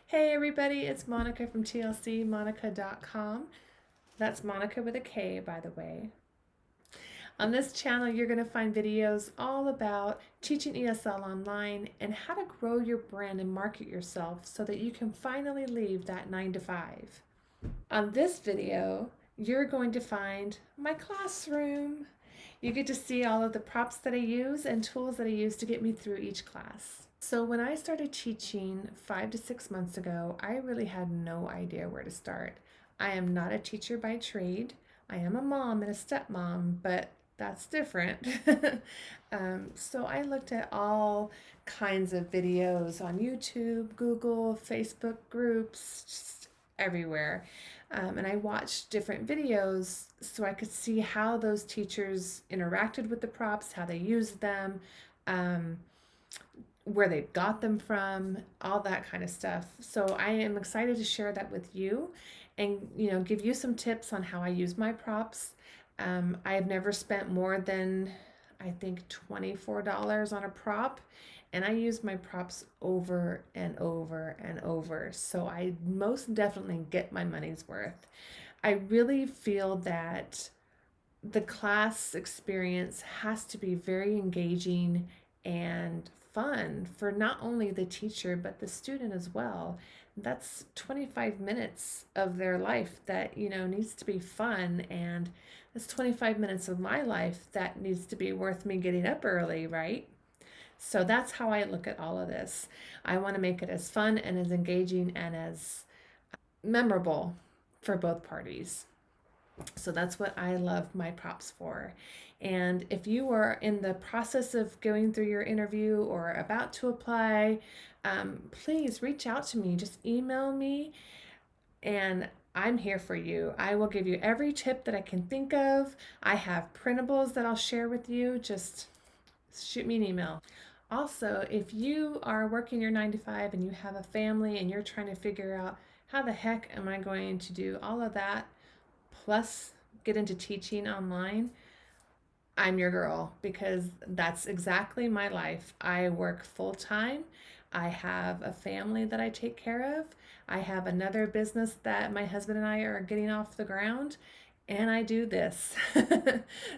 Hey everybody, it's Monica from TLCmonica.com. That's Monica with a K, by the way. On this channel, you're going to find videos all about teaching ESL online and how to grow your brand and market yourself so that you can finally leave that 9 to 5. On this video, you're going to find my classroom. You get to see all of the props that I use and tools that I use to get me through each class. So when I started teaching 5 to 6 months ago, I really had no idea where to start. I am not a teacher by trade. I am a mom and a stepmom, but that's different. So I looked at all kinds of videos on YouTube, Google, Facebook groups, just everywhere. And I watched different videos so I could see how those teachers interacted with the props, how they used them, um, where they got them from, all that kind of stuff. So I am excited to share that with you and give you some tips on how I use my props. I have never spent more than I think $24 on a prop, and I use my props over and over and over. So I most definitely get my money's worth. I really feel that the class experience has to be very engaging and fun for not only the teacher but the student as well. That's 25 minutes of their life that needs to be fun, and that's 25 minutes of my life that needs to be worth me getting up early, right? So that's how I look at all of this. I want to make it as fun and as engaging and as memorable for both parties. So that's what I love my props for. And if you are in the process of going through your interview or about to apply, please reach out to me. Just email me, and I'm here for you. I will give you every tip that I can think of. I have printables that I'll share with you. Just shoot me an email. Also, if you are working your 9 to 5 and you have a family and you're trying to figure out how the heck am I going to do all of that plus get into teaching online, I'm your girl, because that's exactly my life. I work full time. I have a family that I take care of. I have another business that my husband and I are getting off the ground, and I do this.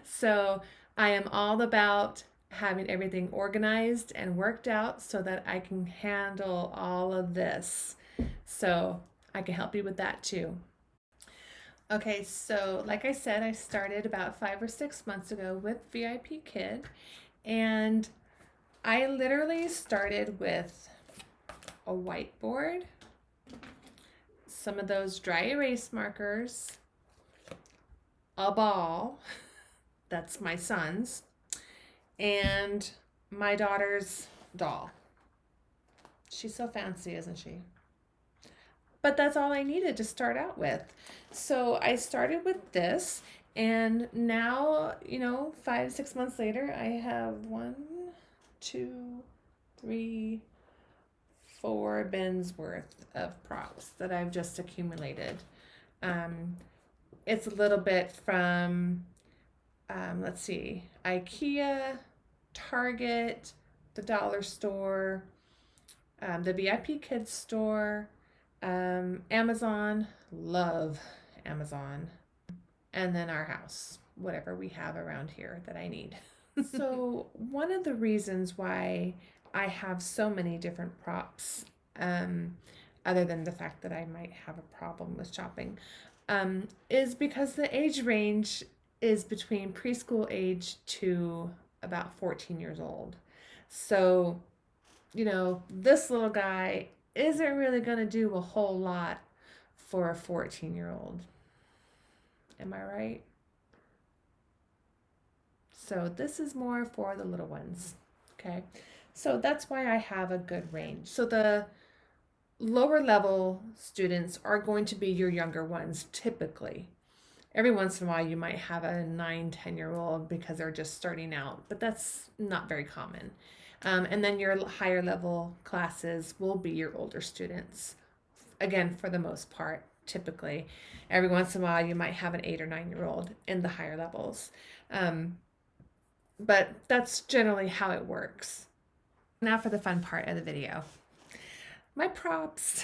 So I am all about having everything organized and worked out so that I can handle all of this. So I can help you with that too. Okay, so like I said, I started about 5 or 6 months ago with VIPKid, and I literally started with a whiteboard, some of those dry erase markers, a ball, that's my son's, and my daughter's doll. She's so fancy, isn't she? But that's all I needed to start out with. So I started with this, and now, 5, 6 months later, I have 1, 2, 3, 4 bins worth of props that I've just accumulated. Um, it's a little bit from, let's see, IKEA, Target, the dollar store, the VIPKid store, Amazon, love Amazon, and then our house, whatever we have around here that I need. So, one of the reasons why I have so many different props, other than the fact that I might have a problem with shopping, is because the age range is between preschool age to about 14 years old. So, this little guy isn't really going to do a whole lot for a 14-year-old. Am I right? So this is more for the little ones. Okay. So that's why I have a good range. So the lower level students are going to be your younger ones typically. Every once in a while you might have a 9, 10-year-old because they're just starting out, but that's not very common. And then your higher level classes will be your older students. Again, for the most part, typically. Every once in a while, you might have an 8 or 9-year-old in the higher levels. But that's generally how it works. Now for the fun part of the video. my props.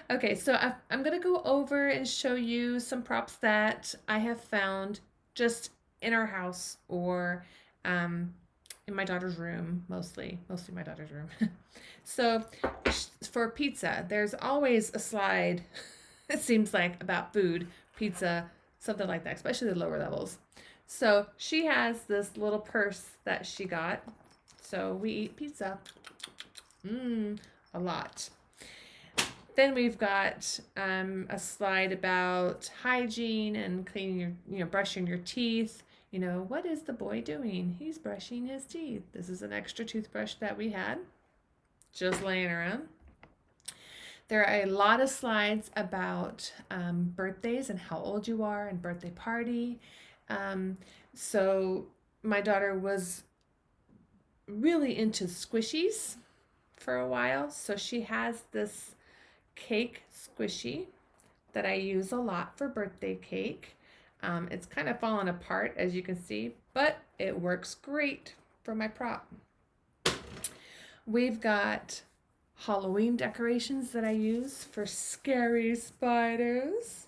Okay, so I'm going to go over and show you some props that I have found just in our house or in my daughter's room, mostly my daughter's room. So for pizza, there's always a slide, it seems like, about food, pizza, something like that, especially the lower levels. So she has this little purse that she got. So we eat pizza. A lot. Then we've got a slide about hygiene and cleaning your, brushing your teeth. What is the boy doing? He's brushing his teeth. This is an extra toothbrush that we had, just laying around. There are a lot of slides about birthdays and how old you are and birthday party. So my daughter was really into squishies for a while. So she has this cake squishy that I use a lot for birthday cake. It's kind of fallen apart, as you can see, but it works great for my prop. We've got Halloween decorations that I use for scary spiders.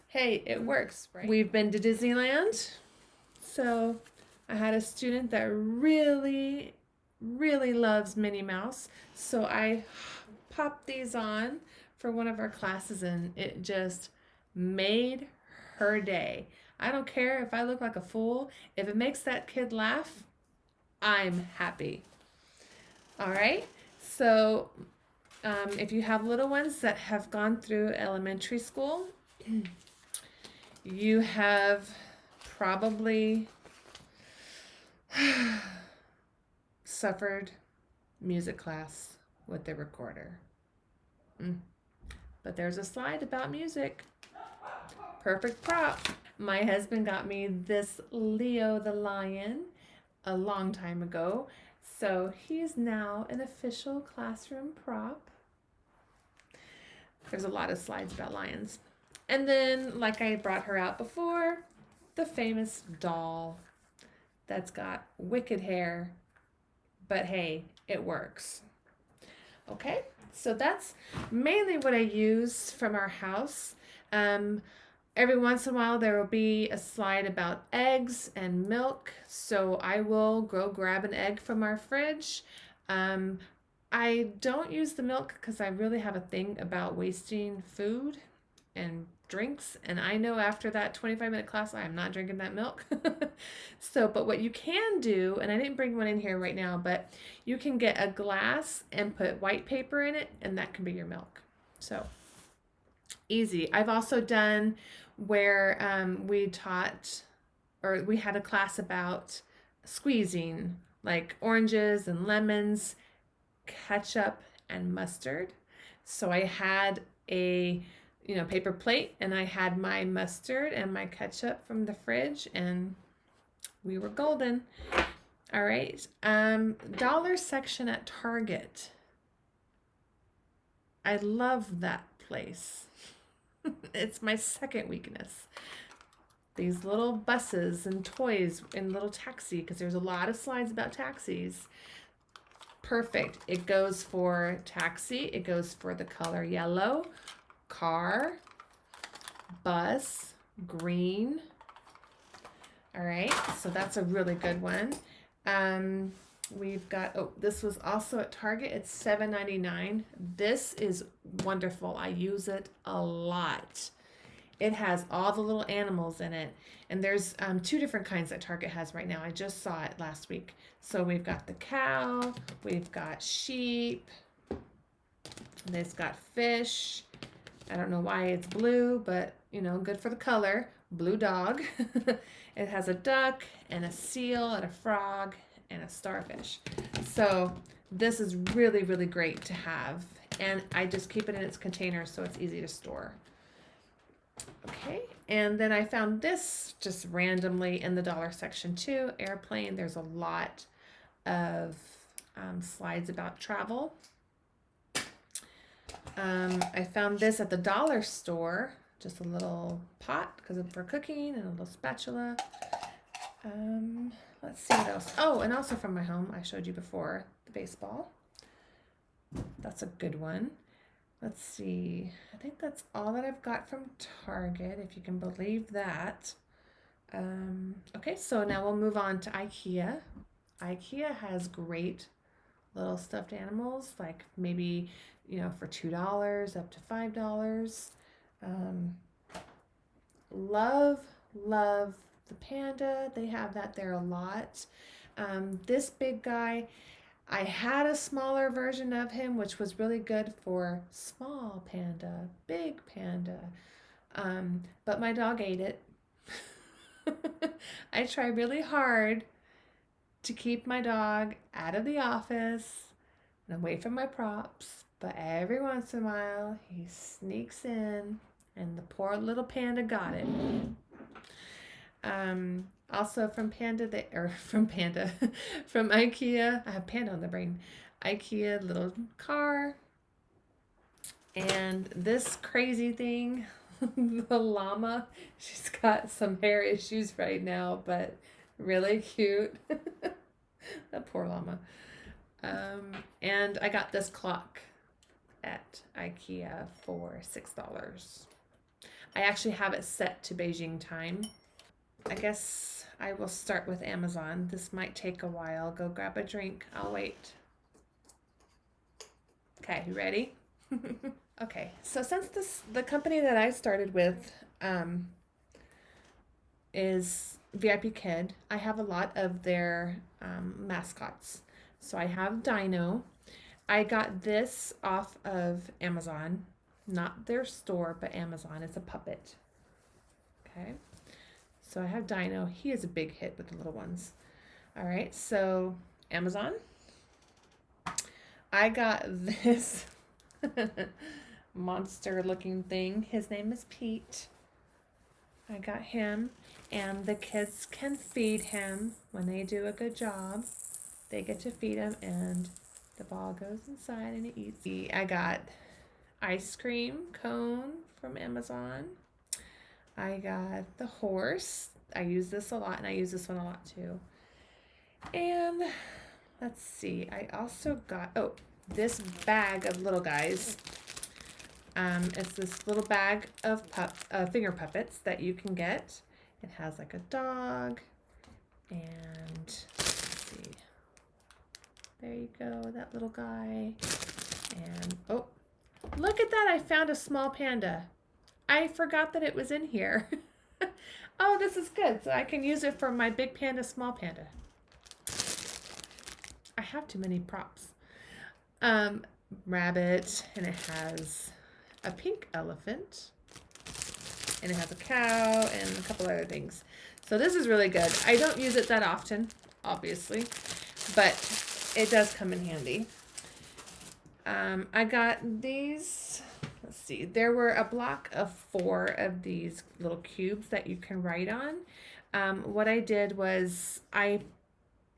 Hey, it works, right? We've been to Disneyland. So I had a student that really loves Minnie Mouse. So I popped these on for one of our classes and it just made her day. I don't care if I look like a fool. If it makes that kid laugh, I'm happy. All right. So if you have little ones that have gone through elementary school, you have probably suffered music class with the recorder. But there's a slide about music. Perfect prop. My husband got me this Leo the lion a long time ago. So he's now an official classroom prop. There's a lot of slides about lions. And then, like I brought her out before, the famous doll that's got wicked hair, but hey, it works. Okay, so that's mainly what I use from our house. Every once in a while there will be a slide about eggs and milk, so I will go grab an egg from our fridge. I don't use the milk because I really have a thing about wasting food and drinks, and I know after that 25-minute class I am not drinking that milk. But what you can do, and I didn't bring one in here right now, but you can get a glass and put white paper in it, and that can be your milk. So easy. I've also done where we had a class about squeezing, like oranges and lemons, ketchup and mustard. So I had a paper plate, and I had my mustard and my ketchup from the fridge, and we were golden. All right. Dollar section at Target. I love that place. It's my second weakness. These little buses and toys and little taxi, because there's a lot of slides about taxis. Perfect. It goes for taxi. It goes for the color yellow, car, bus, green. All right, so that's a really good one. We've got, this was also at Target. It's $7.99. This is wonderful. I use it a lot. It has all the little animals in it. And there's 2 different kinds that Target has right now. I just saw it last week. So we've got the cow, we've got sheep, it's got fish. I don't know why it's blue, but good for the color. Blue dog. It has a duck and a seal and a frog and a starfish. So this is really great to have. And I just keep it in its container so it's easy to store. Okay, and then I found this just randomly in the dollar section too. Airplane. There's a lot of slides about travel. I found this at the dollar store, just a little pot because for cooking, and a little spatula. Let's see what else. Oh, and also from my home, I showed you before, the baseball. That's a good one. Let's see. I think that's all that I've got from Target, if you can believe that. Okay, so now we'll move on to IKEA. IKEA has great little stuffed animals, like maybe, for $2 up to $5. Love, love the panda. They have that there a lot. This big guy, I had a smaller version of him, which was really good for small panda, big panda. But my dog ate it. I try really hard to keep my dog out of the office and away from my props, but every once in a while he sneaks in, and the poor little panda got it. Also from from IKEA, I have panda on the brain. IKEA little car, and this crazy thing, the llama. She's got some hair issues right now, but really cute. That poor llama. And I got this clock at IKEA for $6. I actually have it set to Beijing time. I guess I will start with Amazon. This might take a while. Go grab a drink. I'll wait. Okay, you ready? Okay, so since the company that I started with is VIPKid, I have a lot of their mascots. So I have Dino. I got this off of Amazon, not their store, but Amazon. It's a puppet. Okay, so I have Dino. He is a big hit with the little ones. All right, so Amazon. I got this monster looking thing. His name is Pete. I got him, and the kids can feed him when they do a good job. They get to feed him, and the ball goes inside and it eats. I got ice cream cone from Amazon. I got the horse. I use this a lot, and I use this one a lot too. And let's see, I also got, this bag of little guys. It's this little bag of finger puppets that you can get. It has like a dog, and let's see. There you go, that little guy. And look at that! I found a small panda. I forgot that it was in here. Oh, this is good. So I can use it for my big panda, small panda. I have too many props. Rabbit, and it has a pink elephant, and it has a cow and a couple other things. So this is really good. I don't use it that often, obviously, but it does come in handy. I got these, let's see, there were a block of 4 of these little cubes that you can write on. What I did was I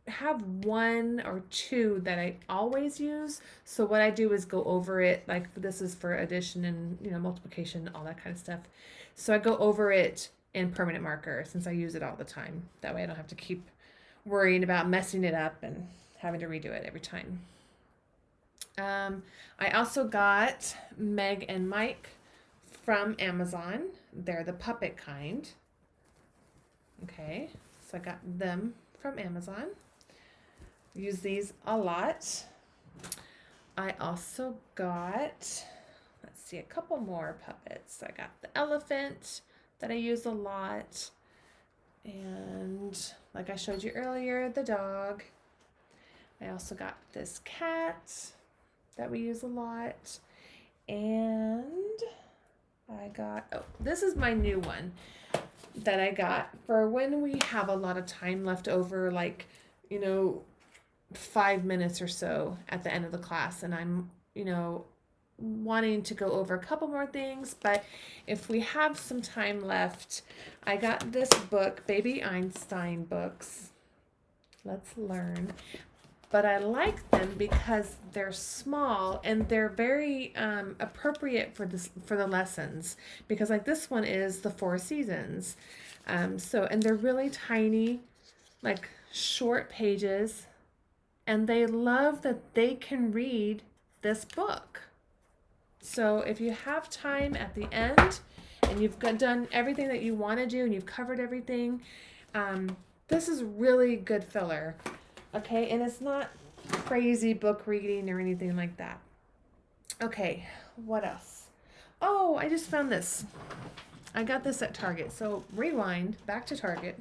have 1 or 2 that I always use. So what I do is go over it, like this is for addition and multiplication, all that kind of stuff. So I go over it in permanent marker since I use it all the time. That way I don't have to keep worrying about messing it up and having to redo it every time. I also got Meg and Mike from Amazon. They're the puppet kind. Okay, so I got them from Amazon. Use these a lot. I also got, let's see, a couple more puppets. I got the elephant that I use a lot. And like I showed you earlier, the dog. I also got this cat that we use a lot. And I got, this is my new one that I got for when we have a lot of time left over, like, 5 minutes or so at the end of the class, and I'm, wanting to go over a couple more things, but if we have some time left, I got this book, Baby Einstein books. Let's learn. But I like them because they're small and they're very appropriate for the lessons, because like this one is the 4 seasons. And they're really tiny, like short pages, and they love that they can read this book. So if you have time at the end and you've done everything that you want to do and you've covered everything, this is really good filler. Okay, and it's not crazy book reading or anything like that. Okay, what else? Oh, I just found this. I got this at Target. So rewind back to Target.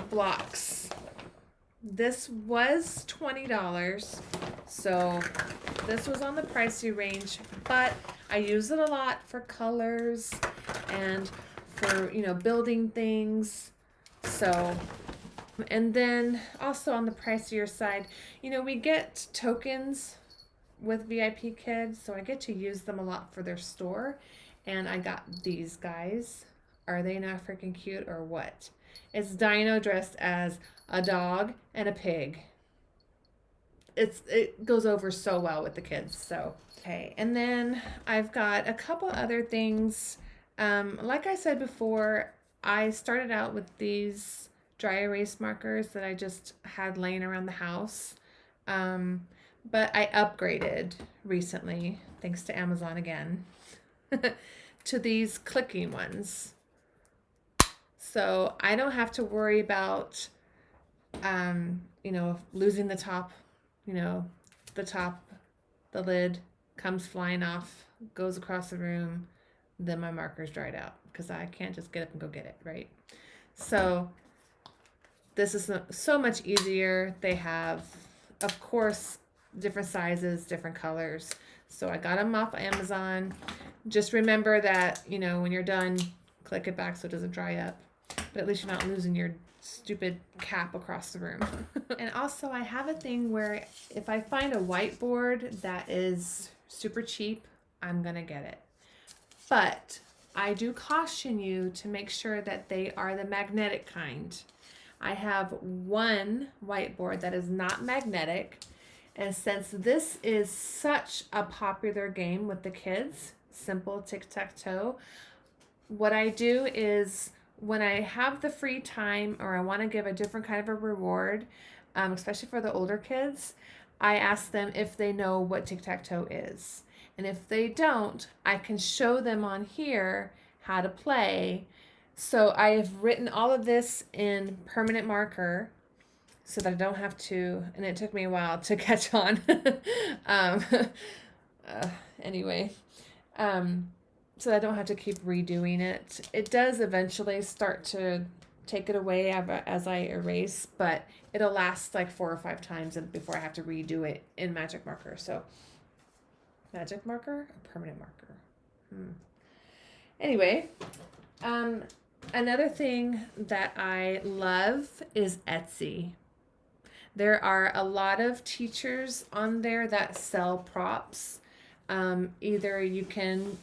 Blocks. This was $20. So this was on the pricey range, but I use it a lot for colors and for, building things. So, and then also on the pricier side, we get tokens with VIPKid, so I get to use them a lot for their store. And I got these guys. Are they not freaking cute or what? It's Dino dressed as a dog and a pig. It goes over so well with the kids. So okay, and then I've got a couple other things. Like I said before, I started out with these dry erase markers that I just had laying around the house. But I upgraded recently, thanks to Amazon again, to these clicking ones. So I don't have to worry about, losing the top, the lid comes flying off, goes across the room, then my marker's dried out because I can't just get up and go get it, right? So this is so much easier. They have, of course, different sizes, different colors. So I got them off Amazon. Just remember that, when you're done, click it back so it doesn't dry up. But at least you're not losing your stupid cap across the room. And also I have a thing where if I find a whiteboard that is super cheap, I'm going to get it. But I do caution you to make sure that they are the magnetic kind. I have one whiteboard that is not magnetic. And since this is such a popular game with the kids, simple tic-tac-toe, what I do is when I have the free time or I want to give a different kind of a reward, especially for the older kids, I ask them if they know what tic-tac-toe is. And if they don't, I can show them on here how to play. So I have written all of this in permanent marker so that I don't have to, and it took me a while to catch on. Anyway, so I don't have to keep redoing it. It does eventually start to take it away as I erase, but it'll last like 4 or 5 times before I have to redo it in magic marker. So magic marker or permanent marker? Anyway, another thing that I love is Etsy. There are a lot of teachers on there that sell props. Either you can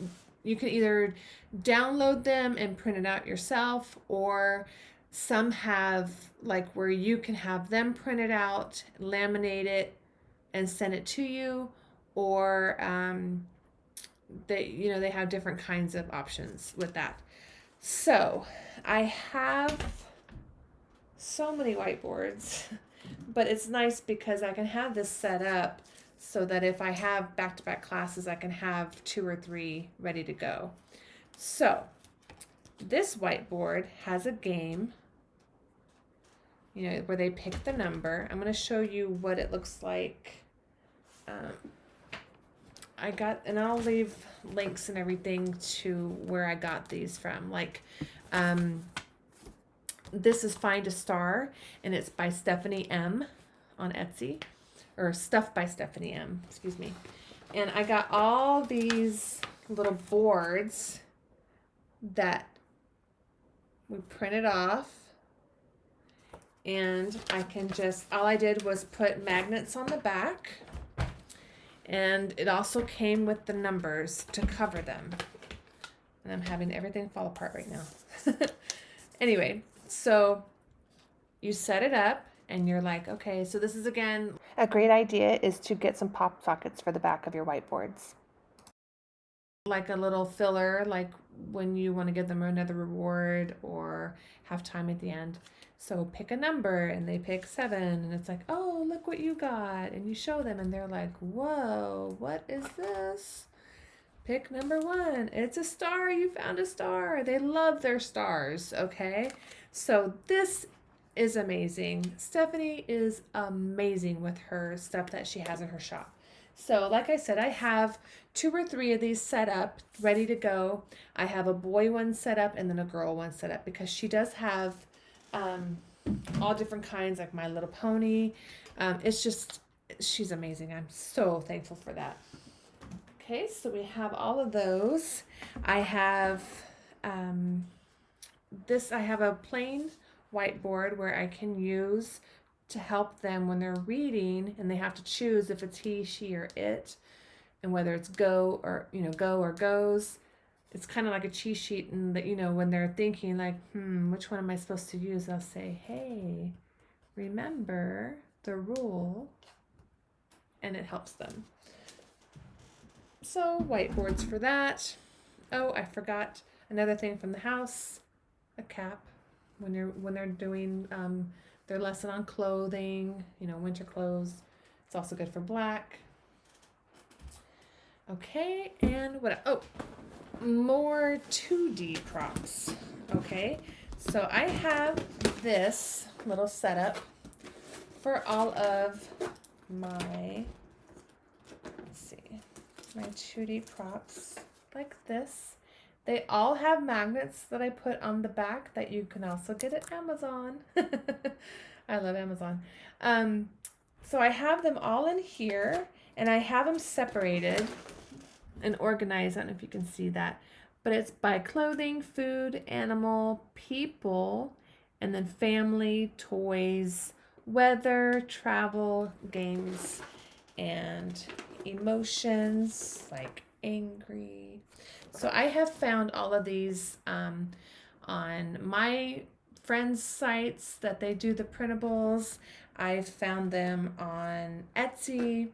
either download them and print it out yourself, or some have like where you can have them print it out, laminate it, and send it to you, or they have different kinds of options with that. So I have so many whiteboards, but it's nice because I can have this set up so that if I have back-to-back classes, I can have 2 or 3 ready to go. So this whiteboard has a game, where they pick the number. I'm going to show you what it looks like. And I'll leave links and everything to where I got these from. Like, this is Find a Star, and it's by Stephanie M on Etsy, or Stuff by Stephanie M, excuse me. And I got all these little boards that we printed off, and all I did was put magnets on the back, and it also came with the numbers to cover them. And I'm having everything fall apart right now. Anyway, so you set it up and you're like, okay, so this is again, a great idea is to get some pop sockets for the back of your whiteboards. Like a little filler, like when you want to give them another reward or have time at the end. So pick a number, and they pick 7, and it's like, oh, look what you got. And you show them, and they're like, whoa, what is this? Pick number 1. It's a star. You found a star. They love their stars, okay? So this is amazing. Stephanie is amazing with her stuff that she has in her shop. So like I said, I have 2 or 3 of these set up, ready to go. I have a boy one set up and then a girl one set up because she does have all different kinds, like My Little Pony. It's just, she's amazing. I'm so thankful for that. Okay, so we have all of those. I have I have a plain whiteboard where I can use to help them when they're reading and they have to choose if it's he, she, or it, and whether it's go or goes. It's kind of like a cheat sheet, and that, when they're thinking like, which one am I supposed to use? I'll say, hey, remember the rule, and it helps them. So whiteboards for that. Oh, I forgot another thing from the house, a cap when they're doing their lesson on clothing, winter clothes. It's also good for black. Okay, and what? Oh, more 2D props. Okay, so I have this little setup for all of my, let's see, my 2D props like this. They all have magnets that I put on the back that you can also get at Amazon. I love Amazon. So I have them all in here, and I have them separated and organized. I don't know if you can see that, but it's by clothing, food, animal, people, and then family, toys, weather, travel, games, and emotions like angry. So I have found all of these on my friends' sites that they do the printables. I've found them on Etsy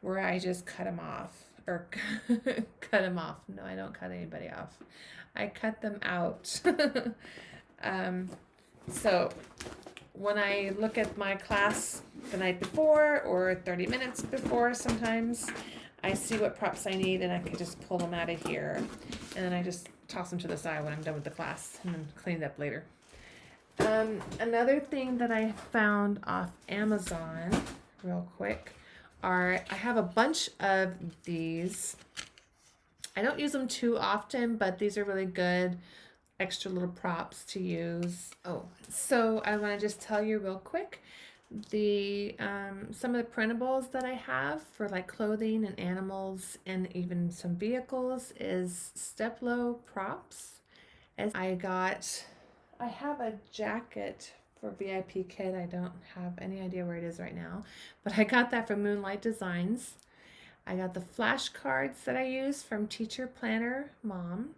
where I just cut them off. Or cut them off. No, I don't cut anybody off. I cut them out. So when I look at my class the night before or 30 minutes before, sometimes I see what props I need, and I can just pull them out of here. And then I just toss them to the side when I'm done with the class and then clean it up later. Another thing that I found off Amazon real quick I have a bunch of these. I don't use them too often, but these are really good extra little props to use. Oh, so I want to just tell you real quick, the some of the printables that I have for like clothing and animals and even some vehicles is Steplow props. As I have a jacket for VIPKid. I don't have any idea where it is right now, but I got that from Moonlight Designs. I got the flashcards that I use from Teacher Planner Mom.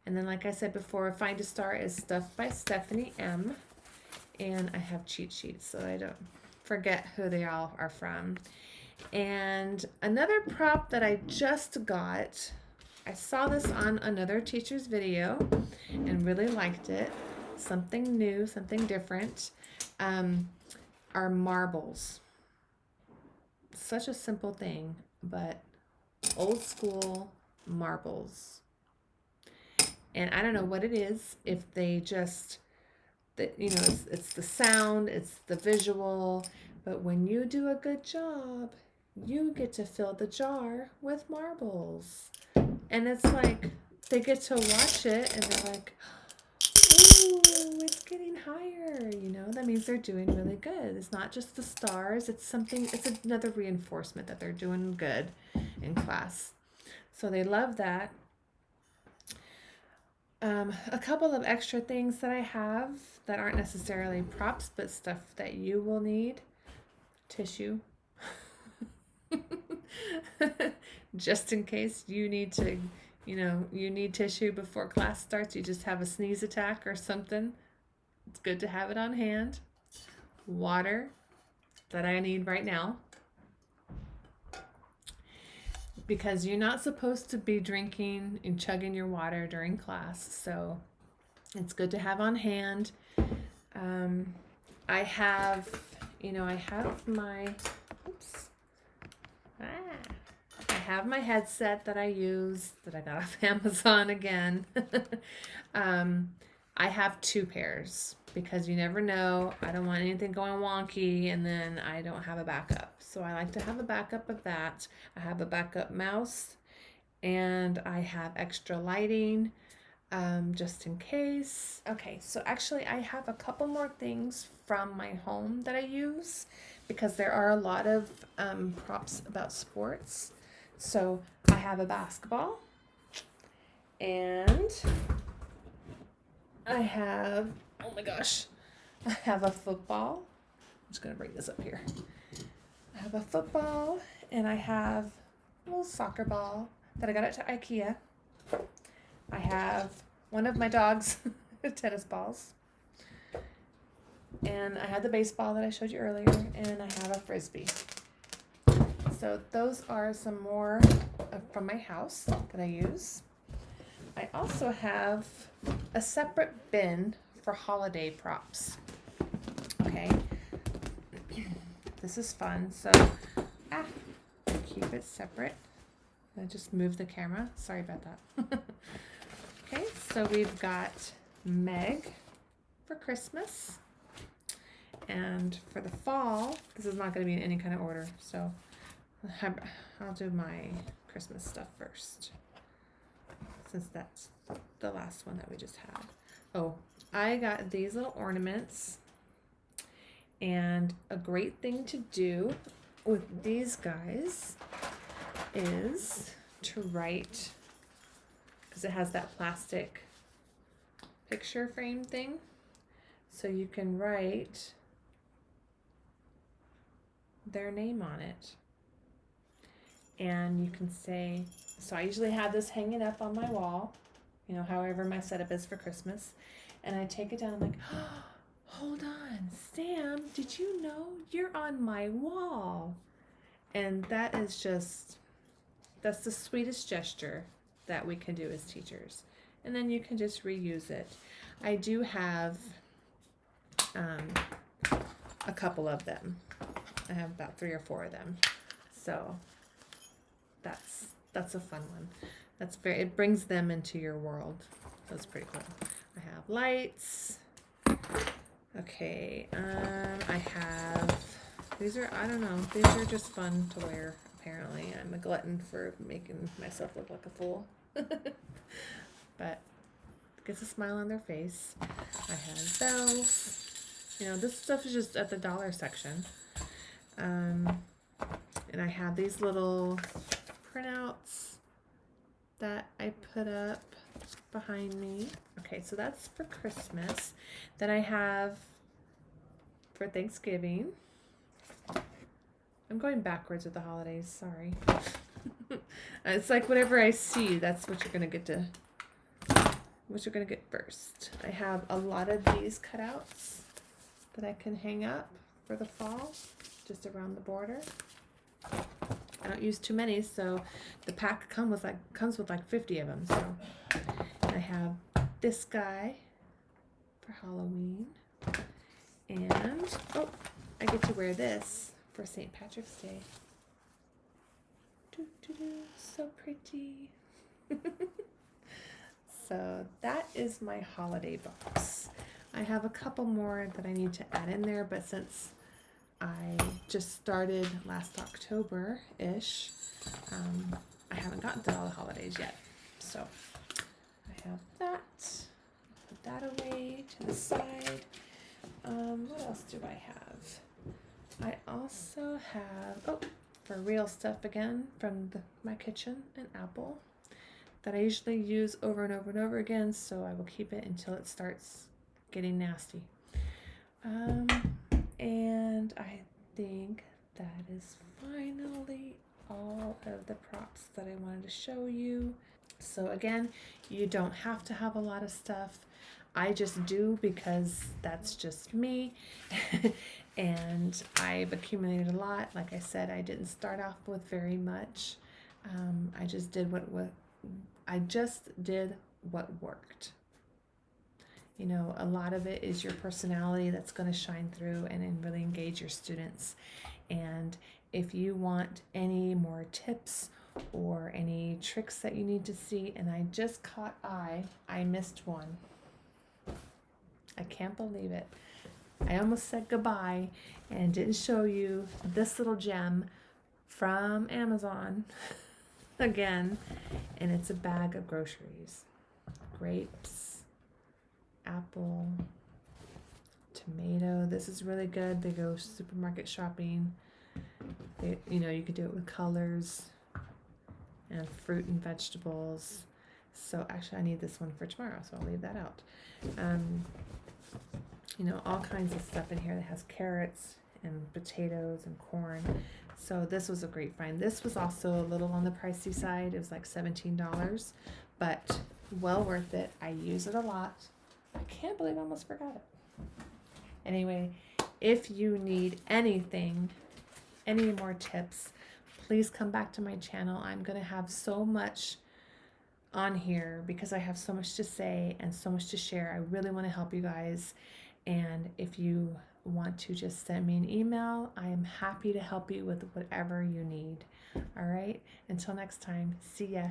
And then, like I said before, Find a Star is stuff by Stephanie M. And I have cheat sheets so I don't forget who they all are from. And another prop that I just got, I saw this on another teacher's video and really liked it. Something new, something different, are marbles. Such a simple thing, but old school marbles. And I don't know what it is, if they just, it's the sound, it's the visual, but when you do a good job, you get to fill the jar with marbles. And it's like, they get to watch it and they're like, ooh, it's getting higher, that means they're doing really good. It's not just the stars, it's another reinforcement that they're doing good in class. So they love that. A couple of extra things that I have that aren't necessarily props, but stuff that you will need. Tissue. Just in case you need to, you need tissue before class starts. You just have a sneeze attack or something. It's good to have it on hand. Water that I need right now, because you're not supposed to be drinking and chugging your water during class. So it's good to have on hand. I have, I have my, oops, I have my headset that I use that I got off Amazon again. I have 2 pairs because you never know. I don't want anything going wonky and then I don't have a backup. So I like to have a backup of that. I have a backup mouse and I have extra lighting just in case. Okay, so actually I have a couple more things from my home that I use because there are a lot of props about sports. So I have a basketball and I have, oh my gosh, I have a football. I'm just gonna bring this up here. I have a football and I have a little soccer ball that I got at IKEA. I have one of my dog's tennis balls. And I have the baseball that I showed you earlier, and I have a frisbee. So those are some more from my house that I use. I also have a separate bin for holiday props. Okay. This is fun. So, keep it separate. I just moved the camera. Sorry about that. Okay, so we've got Meg for Christmas. And for the fall, this is not going to be in any kind of order. So I'll do my Christmas stuff first, since that's the last one that we just had. Oh, I got these little ornaments. And a great thing to do with these guys is to write, because it has that plastic picture frame thing. So you can write their name on it. And you can say, so I usually have this hanging up on my wall, however my setup is for Christmas. And I take it down, I'm like, oh, hold on, Sam, did you know you're on my wall? And that's the sweetest gesture that we can do as teachers. And then you can just reuse it. I do have a couple of them. I have about 3 or 4 of them. So that's a fun one. It brings them into your world. That's pretty cool. I have lights. Okay, I have, these are just fun to wear, apparently. I'm a glutton for making myself look like a fool. But it gets a smile on their face. I have bells. This stuff is just at the dollar section. And I have these little printouts that I put up behind me. Okay, so that's for Christmas. Then I have for Thanksgiving. I'm going backwards with the holidays, sorry. It's like whatever I see, that's what you're gonna get first. I have a lot of these cutouts that I can hang up for the fall, just around the border. I don't use too many, so the pack comes with like 50 of them. So I have this guy for Halloween, and I get to wear this for St. Patrick's Day. So pretty. So that is my holiday box. I have a couple more that I need to add in there, but since I just started last October-ish, I haven't gotten to all the holidays yet. So I have that. Put that away to the side. What else do I have? I also have, for real stuff again from my kitchen, an apple that I usually use over and over and over again, so I will keep it until it starts getting nasty. And I think that is finally all of the props that I wanted to show you. So again, you don't have to have a lot of stuff. I just do because that's just me. And I've accumulated a lot. Like I said, I didn't start off with very much. I just did what worked. You know, a lot of it is your personality that's going to shine through and really engage your students. And if you want any more tips or any tricks that you need to see, and I just caught I missed one. I can't believe it. I almost said goodbye and didn't show you this little gem from Amazon again, and it's a bag of groceries. Grapes, apple, tomato. This is really good. They go supermarket shopping. You know, you could do it with colors and fruit and vegetables. So actually I need this one for tomorrow, so I'll leave that out. You know, all kinds of stuff in here that has carrots and potatoes and corn. So this was a great find. This was also a little on the pricey side. It was like $17, but well worth it. I use it a lot. I can't believe I almost forgot it. Anyway, if you need anything, any more tips, please come back to my channel. I'm going to have so much on here because I have so much to say and so much to share. I really want to help you guys. And if you want to just send me an email, I am happy to help you with whatever you need. All right. Until next time, see ya.